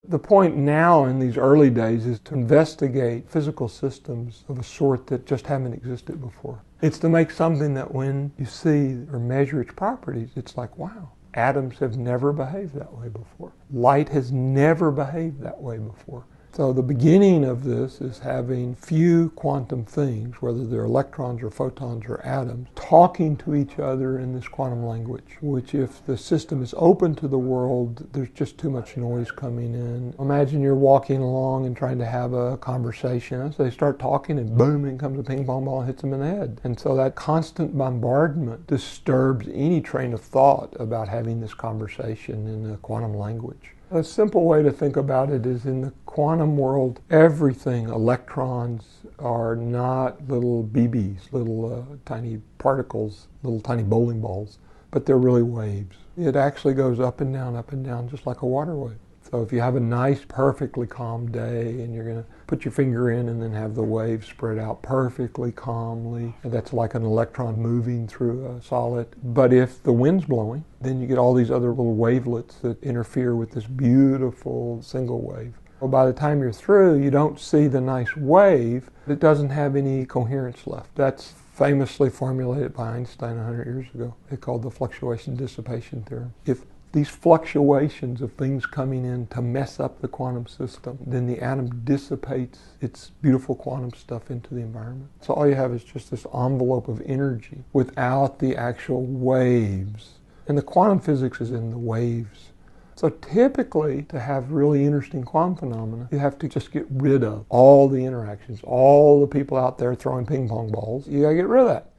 The point now in these early days is to investigate physical systems of a sort that just haven't existed before. It's to make something that when you see or measure its properties, it's like, wow, atoms have never behaved that way before. Light has never behaved that way before. So the beginning of this is having few quantum things, whether they're electrons or photons or atoms, talking to each other in this quantum language, which if the system is open to the world, there's just too much noise coming in. Imagine you're walking along and trying to have a conversation. So they start talking and boom, in comes a ping pong ball and hits them in the head. And so that constant bombardment disturbs any train of thought about having this conversation in a quantum language. A simple way to think about it is in the quantum world, everything, electrons, are not little BBs, little tiny particles, little tiny bowling balls, but they're really waves. It actually goes up and down, just like a water wave. So if you have a nice, perfectly calm day and you're going to put your finger in and then have the wave spread out perfectly calmly, and that's like an electron moving through a solid. But if the wind's blowing, then you get all these other little wavelets that interfere with this beautiful single wave. Well, by the time you're through, you don't see the nice wave. It doesn't have any coherence left. That's famously formulated by Einstein 100 years ago. They called the fluctuation dissipation theorem. If these fluctuations of things coming in to mess up the quantum system, then the atom dissipates its beautiful quantum stuff into the environment. So all you have is just this envelope of energy without the actual waves. And the quantum physics is in the waves. So typically, to have really interesting quantum phenomena, you have to just get rid of all the interactions, all the people out there throwing ping pong balls. You gotta get rid of that.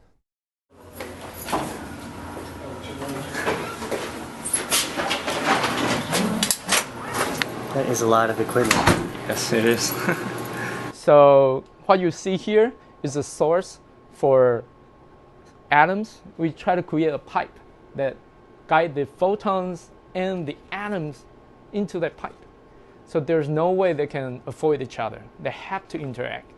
That is a lot of equipment. Yes, it is. So what you see here is a source for atoms. We try to create a pipe that guide the photons and the atoms into that pipe. So there's no way they can avoid each other. They have to interact.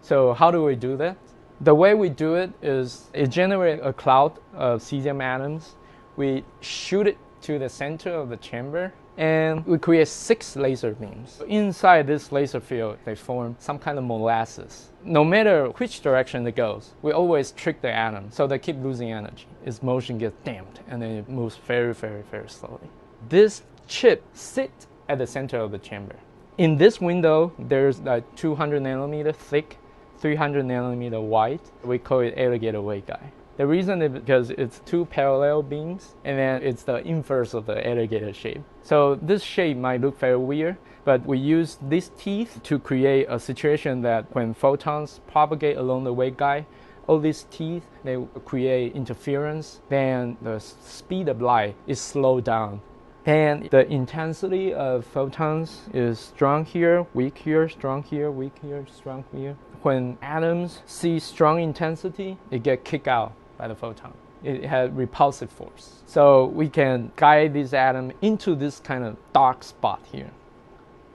So how do we do that? The way we do it is it generates a cloud of cesium atoms. We shoot it to the center of the chamber, and we create 6 laser beams. Inside this laser field, they form some kind of molasses. No matter which direction it goes, we always trick the atom, so they keep losing energy. Its motion gets damped, and then it moves very, very, very slowly. This chip sits at the center of the chamber. In this window, there's a 200 nanometer thick, 300 nanometer wide. We call it alligator waveguide. The reason is because it's 2 parallel beams, and then it's the inverse of the alligator shape. So this shape might look very weird, but we use these teeth to create a situation that when photons propagate along the waveguide, all these teeth, they create interference, then the speed of light is slowed down. And the intensity of photons is strong here, weak here, strong here, weak here, strong here. When atoms see strong intensity, it gets kicked out by the photon. It has repulsive force. So we can guide this atom into this kind of dark spot here.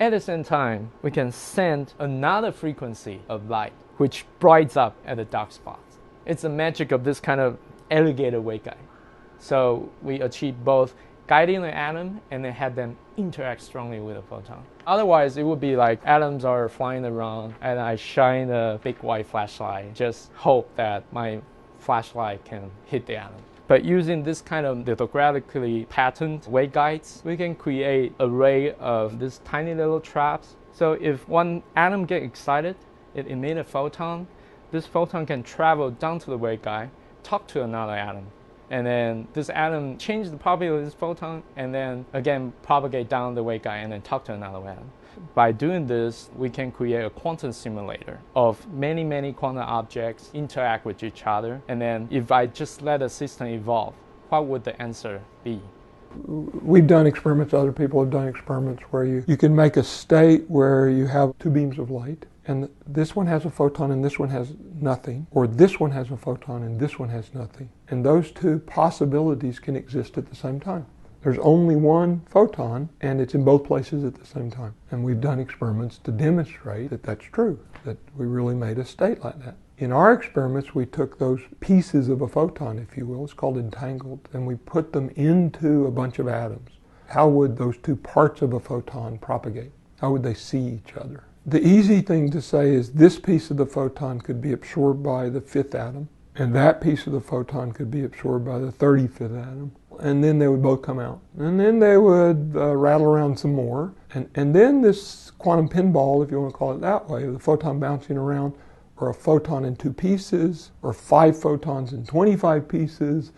At the same time, we can send another frequency of light, which brights up at the dark spots. It's the magic of this kind of alligator waveguide. So we achieve both guiding the atom and then have them interact strongly with the photon. Otherwise, it would be like atoms are flying around and I shine a big white flashlight, just hope that my flashlight can hit the atom. But using this kind of lithographically patterned waveguides, we can create an array of these tiny little traps. So if one atom gets excited, it emits a photon. This photon can travel down to the waveguide, talk to another atom. And then this atom changes the property of this photon and then again propagate down the waveguide and then talk to another atom. By doing this, we can create a quantum simulator of many, many quantum objects interact with each other. And then if I just let the system evolve, what would the answer be? We've done experiments, other people have done experiments where you can make a state where you have 2 beams of light. And this one has a photon and this one has nothing, or this one has a photon and this one has nothing. And those 2 possibilities can exist at the same time. There's only one photon and it's in both places at the same time. And we've done experiments to demonstrate that that's true, that we really made a state like that. In our experiments, we took those pieces of a photon, if you will, it's called entangled, and we put them into a bunch of atoms. How would those 2 parts of a photon propagate? How would they see each other? The easy thing to say is this piece of the photon could be absorbed by the 5th atom, and that piece of the photon could be absorbed by the 35th atom. And then they would both come out. And then they would rattle around some more. And then this quantum pinball, if you want to call it that way, the photon bouncing around, or a photon in 2 pieces, or 5 photons in 25 pieces,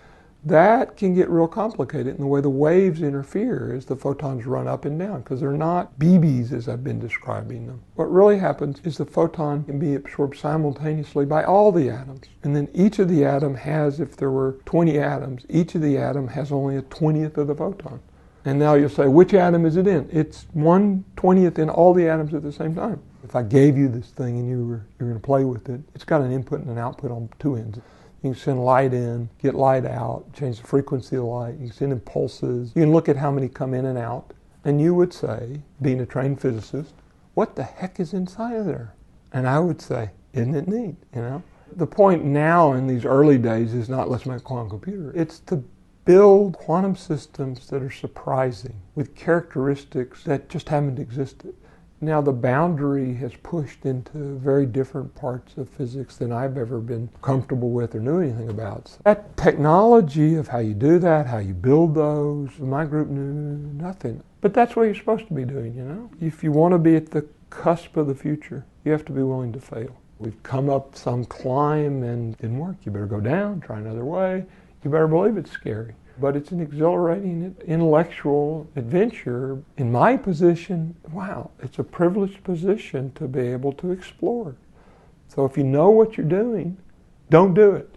that can get real complicated. And the way the waves interfere is the photons run up and down, because they're not BBs as I've been describing them. What really happens is the photon can be absorbed simultaneously by all the atoms. And then each of the atom has, if there were 20 atoms, each of the atom has only a 20th of the photon. And now you'll say, which atom is it in? It's 1/20th in all the atoms at the same time. If I gave you this thing and you were going to play with it, it's got an input and an output on 2 ends. You can send light in, get light out, change the frequency of the light. You can send impulses. You can look at how many come in and out. And you would say, being a trained physicist, what the heck is inside of there? And I would say, isn't it neat, you know? The point now in these early days is not let's make a quantum computer. It's to build quantum systems that are surprising, with characteristics that just haven't existed. Now the boundary has pushed into very different parts of physics than I've ever been comfortable with or knew anything about. So that technology of how you do that, how you build those, my group knew nothing. But that's what you're supposed to be doing, you know? If you want to be at the cusp of the future, you have to be willing to fail. We've come up some climb and it didn't work. You better go down, try another way. You better believe it's scary. But it's an exhilarating intellectual adventure. In my position, wow, it's a privileged position to be able to explore. So if you know what you're doing, don't do it.